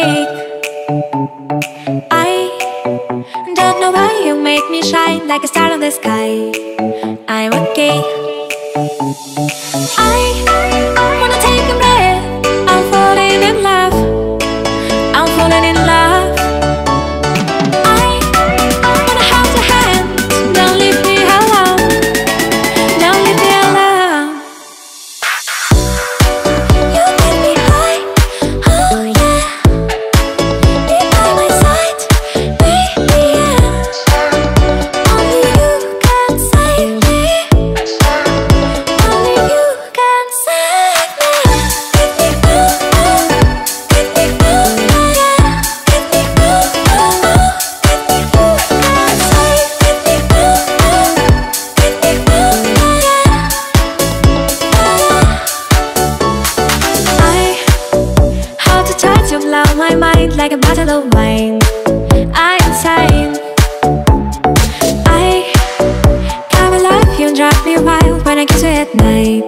awake. I don't know why you make me shine like a star in the sky. I'm okay. I wanna take a breath. I'm falling in love. I'm falling in love. I wanna hold your hand. Don't leave me alone. Don't leave me alone. You make me high. Oh yeah. Be by my side. Be the end. Only you can save me. Only you can save me. Give me boom, boom. Give me boom, yeah. Give me boom, boom. Give me boom, can save. Give me boom, boom. Give me boom, yeah. How to touch you blow my mind like a bottle of wine. I'm insane. I come alive, you drive me wild when I kiss you at night.